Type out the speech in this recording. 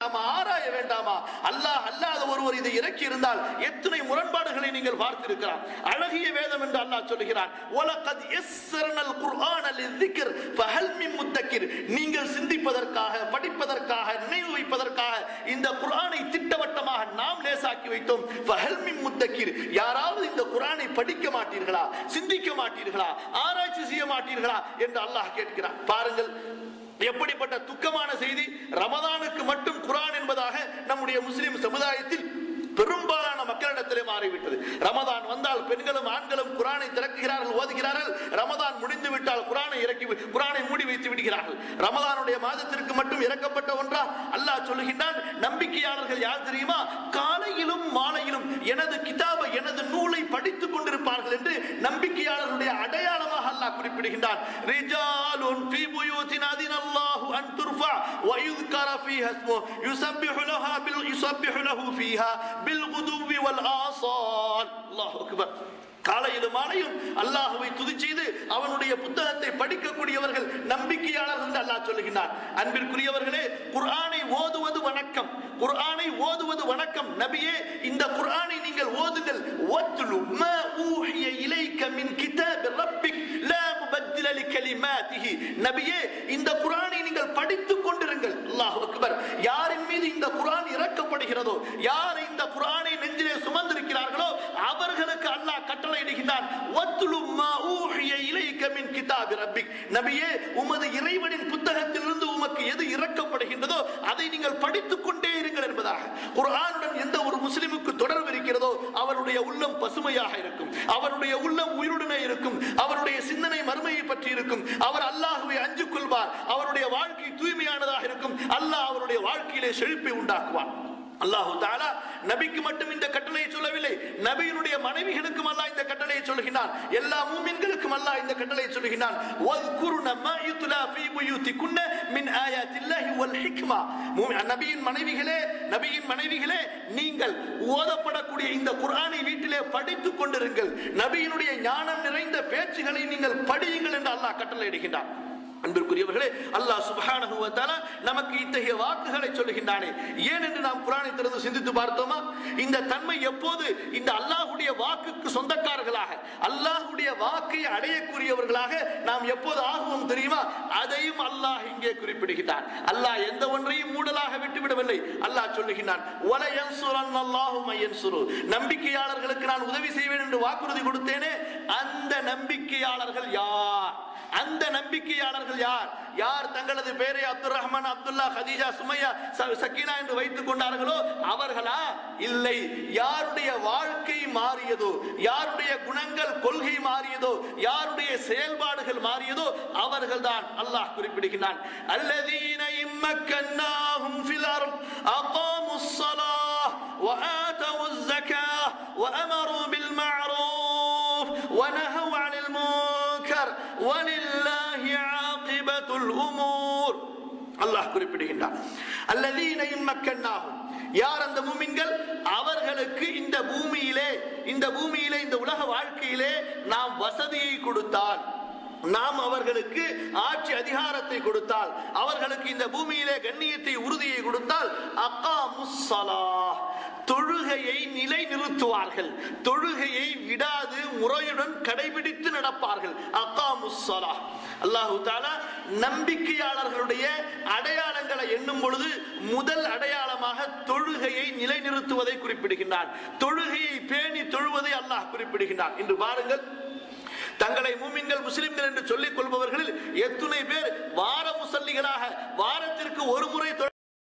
ஆராய வேண்டாமா? அல்லாஹ் அல்லாத ஒருவர் இதை இறக்கி இருந்தால் எத்தனை முரண்பாடுகளை நீங்கள் பார்த்திருக்கலாம். அழகிய வேதம் என்று அல்லாஹ் சொல்கிறான், வலகத் யஸ்ஸர்னல் குர்ஆன லிذிக்ர் ஃபஹல் மின் முத்தக்கிர். நீங்கள் சிந்திப்பதற்காக, படிப்பதற்காக, நினைவு வைப்பதற்காக இந்த குர்ஆனை திட்டவட்டமாக நாம் லேசாக்கி வைத்தோம். ஃபஹல் மின் முத்தக்கிர். யாராவது இந்த குர்ஆனை படிக்க மாட்டீர்களா, சிந்திக்க மாட்டீர்களா, ஆராய்ச்சி செய்ய மாட்டீர்களா என்று அல்லாஹ் கேட்கிறான். பாருங்கள் எப்படிப்பட்ட துக்கமான செய்தி. ரமதானுக்கு மட்டும் குர்ஆன் என்பதாக நம்முடைய முஸ்லிம் சமுதாயத்தில் பெரும்பாலான மக்களிடத்திலே மாறிவிட்டது. ரமதான் வந்தால் பெண்களும் ஆண்களும் குர்ஆனை திறக்குகிறார்கள், ஓதுகிறார்கள். ரமதான் முடிந்து விட்டால் குர்ஆனை மூடி வைத்து விடுகிறார்கள். ரமதானுடைய மாதத்திற்கு மட்டும் இறக்கப்பட்ட ஒன்றா? அல்லாஹ் சொல்லுகின்றான், நம்பிக்கையாளர்கள் யார் தெரியுமா? காலையிலும் மாலையிலும் எனது கிதாபை, எனது நூலை படித்துக் கொண்டிருப்பார்கள் என்று நம்பிக்கையாளர்களுடைய அடையாளமாக அல்லாஹ் குறிப்பிடுகின்றான். ரிஜாலுன் ஃபீ புயூத்தின் அதினல்லாஹு அன் துர்ஃபா வ யுذ்கர ஃபீஹா இஸ்மு யுஸப்பிஹு லஹு ஃபீஹா பில்குதுவி வல் ஆஸால். அல்லாஹு அக்பர். காலையிலும் மாலையும் அல்லாஹ்வை துதி செய்து அவனுடைய புத்தகத்தை படிக்கக்கூடியவர்கள் நம்பிக்கையாளர்கள் என்று அல்லாஹ் சொல்லுகிறார். அன்பிற்குரியவர்களே, குர்ஆனை ஓதுவது வணக்கம், குர்ஆனை ஓதுவது வணக்கம். நபியே, இந்த குர்ஆனை நீங்கள் ஓதுங்கள். வத்லு மா ஊஹிய இலைக மின் கிதாபி ரப்பிக் லா முபத்தில லிகலிமாத்திஹி. நபியே, இந்த குர்ஆனை நீங்கள் படித்துக் கொண்டிருங்கள். அல்லாஹு அக்பர். யாரின் மீது இந்த குர்ஆன் இறக்கப்படுகிறதோ, யார் இந்த குர்ஆனை நெஞ்சிலே சுமந்திருக்கிறார்களோ அவர்களுக்கு அல்லாஹ் கட்டளையிடுகிறான், வத்லு மா ஊஹிய இலைக மின் கிதாபி ரப்பிக். நபியே, உமது இறைவனின் புத்தகத்திலிருந்து உமக்கு எது இறக்கப்படுகின்றதோ அதை நீங்கள் படித்துக் கொண்டே இருங்கள் என்பதாக. குர்ஆனுடன் எந்த ஒரு முஸ்லிமுக்கு தொடர்பு இருக்கிறதோ அவருடைய உள்ளம் பசுமையாக இருக்கும், அவருடைய உள்ளம் உயிருடனே இருக்கும், அவருடைய சிந்தனை மறுமையை பற்றி இருக்கும், அவர் அல்லாஹ்வை அஞ்சு கொள்வார், அவருடைய வாழ்க்கை தூய்மையானதாக இருக்கும், அல்லாஹ் அவருடைய வாழ்க்கையிலே செழிப்பை உண்டாக்குவார். அல்லாஹு தஆலா நபிக்கு மட்டும் இந்த கட்டளையை சொல்லவில்லை, நபியினுடைய மனைவிகளுக்கும் அல்லாஹ் இந்த கட்டளையை சொல்கிறான், எல்லா மூமின்களுக்கும் அல்லாஹ் இந்த கட்டளையை சொல்கிறான். வذ்குர்ன மா யுத்லா ஃபீ புயூத்திகுன்ன மின் ஆயாத்தில்லாஹி வல் ஹிக்மா. நபியின் மனைவிகளே, நீங்கள் ஓதப்படக்கூடிய இந்த குர்ஆனை வீட்டிலே படித்துக் கொண்டிருங்கள், நபியினுடைய ஞானம் நிறைந்த பேச்சுகளை நீங்கள் படியுங்கள் என்று அல்லாஹ் கட்டளையிடுகிறான். அன்பிற்குரியவர்களே, அல்லாஹ் சுப்ஹானஹு வ தஆலா நமக்கு இத்தகைய வாக்குகளை சொல்லுகின்றானே, ஏன் என்று நாம் குர்ஆனை திறந்து சிந்தித்து பார்த்தோமா? இந்த தன்மை எப்போது இந்த அல்லாஹ்வுடைய வாக்குக்கு சொந்தக்காரர்களாக, அல்லாஹ்வுடைய வாக்கை அடையக்கூடியவர்களாக நாம் எப்போது ஆகுவோம் தெரியுமா? அதையும் அல்லாஹ் இங்கே குறிப்பிடுகிறான். அல்லாஹ் எந்த ஒன்றையும் மூடலாக விட்டுவிடவில்லை. அல்லாஹ் சொல்லுகிறான், வல யன்சுரன்னல்லாஹு மயன்சுரு. நம்பிக்கையாளர்களுக்கு நான் உதவி செய்வேன் என்று வாக்குறுதி கொடுத்தேனே, அந்த நம்பிக்கையாளர்கள் யார்? அந்த நம்பிக்கையாளர்கள் யார்? யார் தங்களது பெயரை அப்துல் ரஹ்மான், அப்துல்லா, ஹதீஜா, சுமையா, சக்கீனா என்று வைத்துக் கொண்டார்களோ அவர்களா? இல்லை. யாருடைய வாழ்க்கை மாறியதோ, யாருடைய குணங்கள், கொள்கை மாறியதோ, யாருடைய செயல்பாடுகள் மாறியதோ அவர்கள்தான் அல்லாஹ் குறிப்பிடுகிறான். அல்லதீன இம்மக்கன்னாஹும் ஃபில் அர்த் அகாமுஸ் ஸலாஹ் வ ஆதவுஸ் ஸகாஹ் வ அமரு பில் மஅரூஃப் வ நஹவ் அனில் முன்கர் வலில்லாஹி ஆகிபத்துல் உமூர். அல்லாஹ் குறிப்பிடுகின்றான், அல்லதீன இம்மக்கன்னாஹும். யார் அந்த மூமின்கள்? அவர்களுக்கு இந்த பூமியிலே இந்த உலக வாழ்க்கையிலே நாம் வசதியை கொடுத்தால், நாம் அவர்களுக்கு ஆட்சி அதிகாரத்தை கொடுத்தால், அவர்களுக்கு இந்த பூமியிலே கண்ணியத்தை, உறுதியை கொடுத்தால், அகாமுஸ் ஸலாஹ், தொழுகையை நிலை நிறுத்துவார்கள், தொழுகையை விடாது முறையுடன் கடைபிடித்து நடப்பார்கள். அகாமுஸ் ஸலாஹ். அல்லாஹு தஆலா நம்பிக்கையாளர்களுடைய அடையாளங்களை எண்ணும் பொழுது முதல் அடையாளமாக தொழுகையை நிலைநிறுத்துவதை குறிப்பிடுகின்றான். தொழுகையை பேணி தொழுவதை அல்லாஹ் குறிப்பிடுகின்றான். இன்று பாருங்கள், தங்களை மூமின்கள், முஸ்லிம்கள் என்று சொல்லிக் கொள்பவர்களில் எத்துணை பேர் வார முசல்லிகளாக வாரத்திற்கு ஒரு முறை